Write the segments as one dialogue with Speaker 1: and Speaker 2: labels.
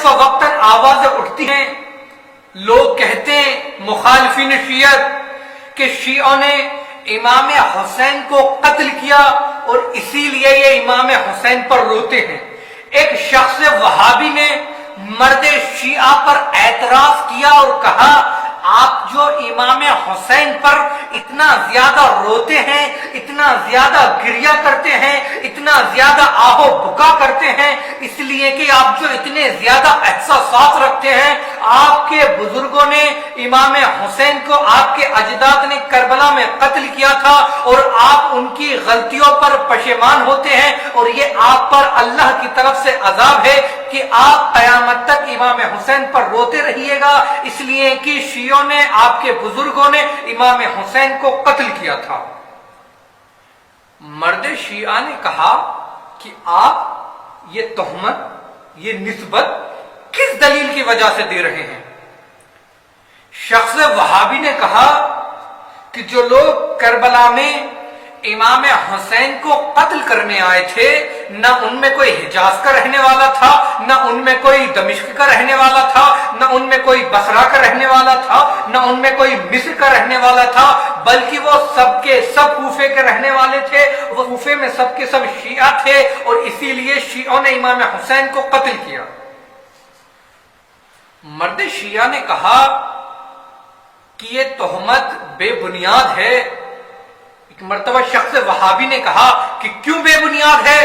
Speaker 1: فوقتاً آوازیں اٹھتی ہیں، لوگ کہتے ہیں مخالفین شیعت کہ شیعوں نے امام حسین کو قتل کیا اور اسی لیے یہ امام حسین پر روتے ہیں۔ ایک شخص وہابی نے مرد شیعہ پر اعتراض کیا اور کہا آپ جو امام حسین پر اتنا زیادہ روتے ہیں، اتنا زیادہ گریہ کرتے ہیں، اتنا زیادہ آہ و بکا کرتے ہیں، اس لیے کہ آپ جو اتنے زیادہ احساسات رکھتے ہیں، آپ کے بزرگوں نے امام حسین کو آپ کے اجداد نے کربلا میں قتل کیا تھا اور آپ ان کی غلطیوں پر پشیمان ہوتے ہیں اور یہ آپ پر اللہ کی طرف سے عذاب ہے کہ آپ قیامت تک امام حسین پر روتے رہیے گا، اس لیے کہ شیعوں نے، آپ کے بزرگوں نے امام حسین کو قتل کیا تھا۔ مرد شیعہ نے کہا کہ آپ یہ تہمت، یہ نسبت کس دلیل کی وجہ سے دے رہے ہیں؟ شخص وہابی نے کہا کہ جو لوگ کربلا میں امام حسین کو قتل کرنے آئے تھے، نہ ان میں کوئی حجاز کا رہنے والا تھا، نہ ان میں کوئی دمشق کا رہنے والا تھا، نہ ان میں کوئی بصرہ کا رہنے والا تھا، نہ ان میں کوئی مصر کا رہنے والا تھا، بلکہ وہ سب کے سب کوفے کے رہنے والے تھے، وہ کوفے میں سب کے سب شیعہ تھے اور اسی لیے شیعوں نے امام حسین کو قتل کیا۔ مرد شیعہ نے کہا کہ یہ تہمت بے بنیاد ہے۔ ایک مرتبہ شخص وہابی نے کہا کہ کیوں بے بنیاد ہے،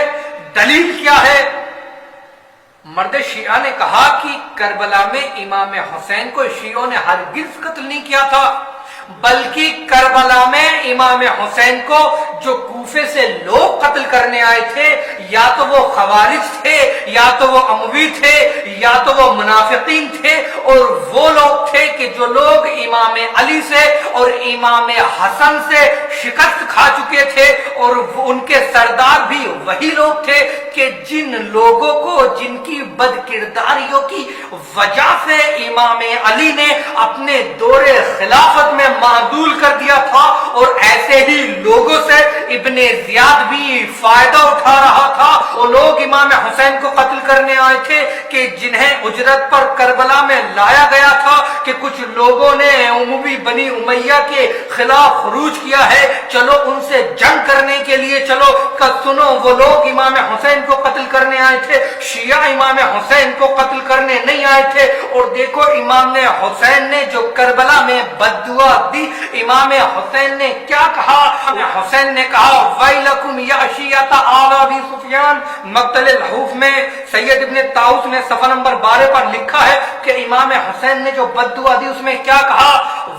Speaker 1: دلیل کیا ہے؟ مرد شیعہ نے کہا کہ کربلا میں امام حسین کو شیعوں نے ہرگز قتل نہیں کیا تھا، بلکہ کربلا میں امام حسین کو جو کوفے سے لوگ قتل کرنے آئے تھے، یا تو وہ خوارج تھے، یا تو وہ اموی تھے، یا تو وہ منافقین تھے، اور وہ لوگ تھے کہ جو لوگ امام علی سے اور امام حسن سے شکست کھا چکے تھے، اور ان کے سردار بھی وہی لوگ تھے کہ جن لوگوں کو، جن کی بد کرداریوں کی وجہ سے امام علی نے اپنے دور خلافت میں معدول کر دیا تھا، اور ایسے ہی لوگوں سے ابن زیاد بھی فائدہ اٹھا رہا تھا۔ وہ لوگ امام حسین کو قتل کرنے آئے تھے کہ جنہیں اجرت پر کربلا میں لایا گیا تھا کہ کچھ لوگوں نے اموی بنی امیہ کے خلاف خروج کیا ہے، چلو ان سے جنگ کرنے کے لیے چلو۔ سنو، وہ لوگ امام حسین کو قتل کرنے آئے تھے، شیعہ امام حسین کو قتل کرنے نہیں آئے تھے۔ اور دیکھو امام حسین نے جو کربلا میں بد دعا دی، امام حسین نے کیا کہا؟ حسین نے کہا ویلکم یا شیعۃ آل ابی سفیان۔ مقتل الحوف میں سید ابن طاؤس نے صفحہ نمبر 12 پر لکھا ہے کہ امام حسین نے جو بد دعا دی اس میں کیا کہا؟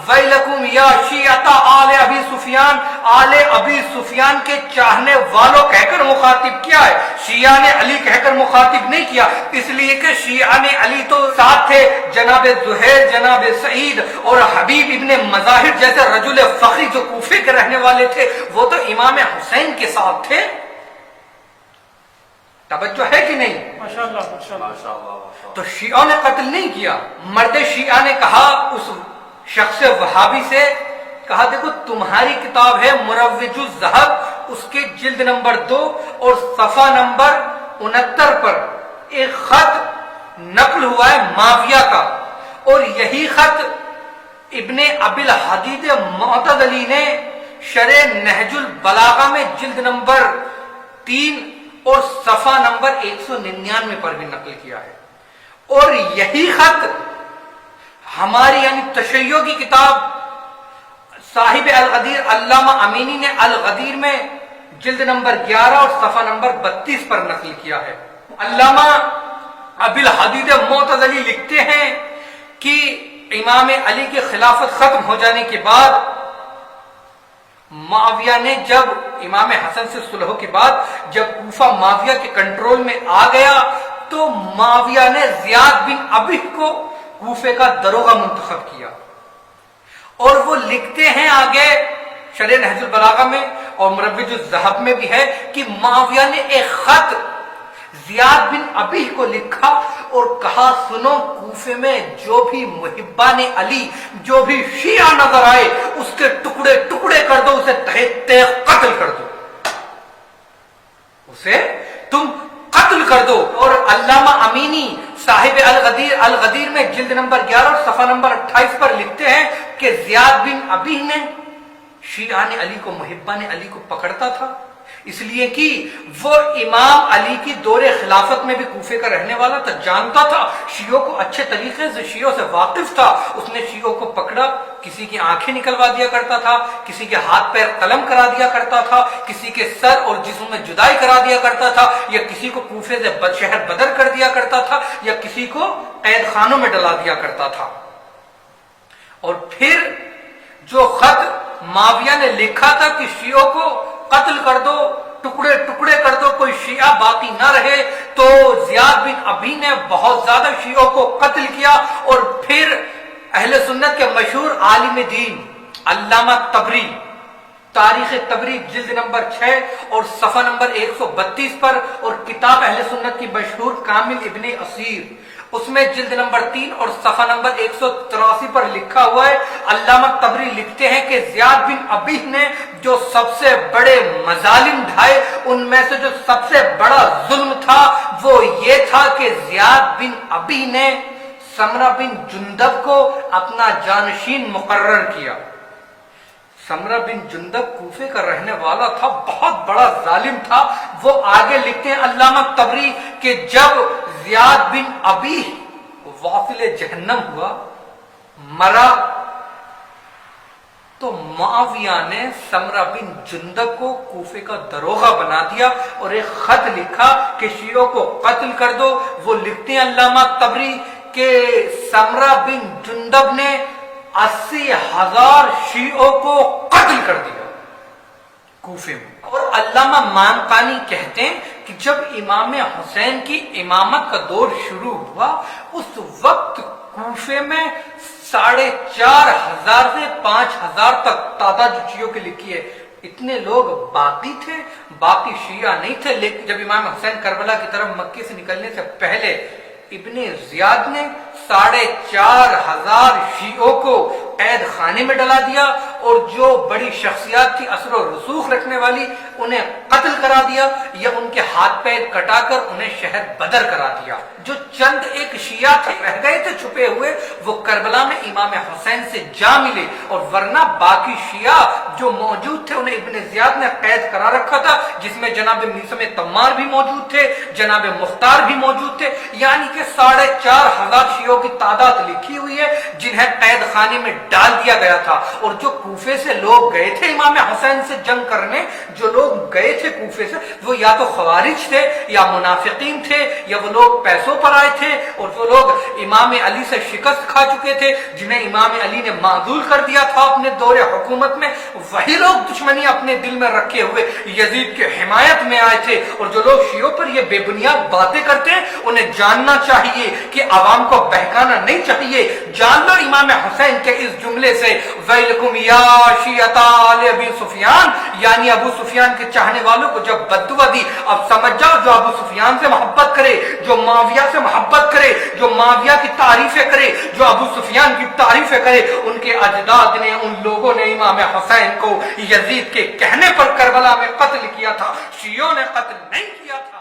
Speaker 1: ویلکم یا شیعۃ آل ابی سفیان۔ آل ابی سفیان کے چاہنے والوں کہہ کر مخاطب کیا ہے، شیعہ نے علی کہہ کر مخاطب نہیں کیا، اس لیے کہ شیعہ نے علی تو ساتھ تھے، جناب زہیر، جناب سعید اور حبیب ابن مظاہر جیسے رجل فقی جو کوفے کے رہنے والے تھے، وہ تو امام حسین کے ساتھ تھے۔ توجہ ہے کہ نہیں؟ ماشاءاللہ۔ تو شیعوں نے قتل نہیں کیا۔ مرد شیعہ نے کہا اس شخص وہابی سے، کہا دیکھو تمہاری کتاب ہے مروج الذہب، اس کے جلد نمبر 2 اور صفحہ نمبر 69 پر ایک خط نقل ہوا ہے معاویہ کا، اور یہی خط ابن ابی الحدید معتزلی نے شرح نہج البلاغہ میں جلد نمبر 3 اور صفحہ نمبر 199 پر بھی نقل کیا ہے۔ اور یہی خط ہماری یعنی تشیع کی کتاب صاحب الغدیر علامہ امینی نے الغدیر میں جلد نمبر 11 اور صفحہ نمبر 32 پر نقل کیا ہے۔ علامہ ابی الحدید معتزلی لکھتے ہیں کہ امام علی کی خلافت ختم ہو جانے کے بعد معاویہ نے، جب امام حسن سے صلح کے بعد جب کوفہ معاویہ کے کنٹرول میں آ گیا، تو معاویہ نے زیاد بن ابی کو کوفے کا دروغہ منتخب کیا۔ اور وہ لکھتے ہیں آگے شرح نہج البلاغہ میں اور مروج الذہب میں بھی ہے کہ معاویہ نے ایک خط زیاد بن ابی کو لکھا اور کہا سنو، کوفے میں جو بھی محبان علی، جو بھی شیعہ نظر آئے اس کے ٹکڑے ٹکڑے کر دو، اسے تہ تہ قتل کر دو، اسے تم قتل کر دو. اور علامہ امینی صاحب الغدیر میں جلد نمبر 11 اور صفحہ نمبر 28 پر لکھتے ہیں کہ زیاد بن ابی نے شیعہ نے علی کو محبان علی کو پکڑتا تھا، اس لیے کہ وہ امام علی کی دور خلافت میں بھی کوفے کا رہنے والا تھا، جانتا تھا شیعوں کو اچھے طریقے سے، شیعوں سے واقف تھا. اس نے شیعوں کو پکڑا، کسی کی آنکھیں نکلوا دیا کرتا تھا، کسی کے ہاتھ پیر قلم کرا دیا کرتا تھا، کسی کے سر اور جسم میں جدائی کرا دیا کرتا تھا، یا کسی کو کوفے سے شہر بدر کر دیا کرتا تھا، یا کسی کو قید خانوں میں ڈلا دیا کرتا تھا. اور پھر جو خط معاویہ نے لکھا تھا کہ شیعوں کو قتل کر دو، ٹکڑے ٹکڑے کر دو، کوئی شیعہ باقی نہ رہے، تو زیاد بن ابی نے بہت زیادہ شیعوں کو قتل کیا. اور پھر اہل سنت کے مشہور عالم دین علامہ طبری تاریخ طبری جلد نمبر 6 اور صفحہ نمبر 132 پر، اور کتاب اہل سنت کی مشہور کامل ابن اسیر اس میں جلد نمبر 3 اور صفحہ نمبر 183 پر لکھا ہوا ہے. علامہ طبری لکھتے ہیں کہ زیاد بن ابی نے جو سب سے بڑے مظالم ڈھائے، ان میں سے جو سب سے بڑا ظلم تھا وہ یہ تھا کہ زیاد بن ابی نے سمرہ بن جندب کو اپنا جانشین مقرر کیا. سمرہ بن جندب کوفے کا رہنے والا تھا، بہت بڑا ظالم تھا. وہ آگے لکھتے ہیں علامہ طبری کہ جب زیاد بن ابی واصل جہنم ہوا، مرا، تو معاویہ نے سمرہ بن جندب کو کوفے کا دروغہ بنا دیا اور ایک خط لکھا کہ شیعوں کو قتل کر دو. وہ لکھتے ہیں علامہ طبری کہ سمرہ بن جندب نے 80,000 شیعوں کو قتل کر دیا کوفے میں. اور علامہ مانقانی کہتے ہیں کہ جب امام حسین کی امامت کا دور شروع ہوا، اس وقت کوفے میں 4,500 سے 5,000 تک تعداد جو شیعوں کی لکھی ہے، اتنے لوگ باقی تھے، باقی شیعہ نہیں تھے. لیکن جب امام حسین کربلا کی طرف مکے سے نکلنے سے پہلے ابن زیاد نے 4,500 شیعوں کو قید خانے میں ڈلا دیا، اور جو بڑی شخصیات تھی اثر و رسوخ رکھنے والی، انہیں قتل کرا دیا یا ان کے ہاتھ پیر کٹا کر انہیں شہر بدر کرا دیا. جو چند ایک شیعہ تھے رہ گئے تھے چھپے ہوئے، وہ کربلا میں امام حسین سے جا ملے، اور ورنہ باقی شیعہ جو موجود تھے انہیں ابن زیاد نے قید کرا رکھا تھا، جس میں جناب میثم تمار بھی موجود تھے، جناب مختار بھی موجود تھے. یعنی کہ 4,500 شیعوں کی تعداد لکھی ہوئی ہے جنہیں قید خانے میں ڈال دیا گیا تھا. اور جو کوفے سے لوگ گئے تھے امام حسین سے جنگ کرنے، جو لوگ گئے تھے کوفے سے، وہ یا تو خوارج تھے یا منافقین تھے، یا وہ لوگ پیسوں پر آئے تھے، اور وہ لوگ امام علی سے شکست کھا چکے تھے، جنہیں امام علی نے معزول کر دیا تھا اپنے دور حکومت میں. وہی لوگ دشمنی اپنے دل میں رکھے ہوئے یزید کے حمایت میں آئے تھے. اور جو لوگ شیعوں پر یہ بے بنیاد باتیں کرتے ہیں، انہیں جاننا چاہیے کہ عوام کو بہکانا نہیں چاہیے. جان لو امام حسین کے اس جملے سے، وَيْلَكُمْ يَا شِيَّةَ آلِ أَبِي سُفْيَانَ، یعنی ابو سفیان کے چاہنے والوں کو جب بددعا دی. اب سمجھ جاؤ، جو ابو سفیان سے محبت کرے، جو معاویہ سے محبت کرے، جو معاویہ کی تعریفیں کرے، جو ابو سفیان کی تعریفیں کرے، ان کے اجداد نے، ان لوگوں نے امام حسین کو یزید کے کہنے پر کربلا میں قتل کیا تھا، شیعوں نے قتل نہیں کیا تھا.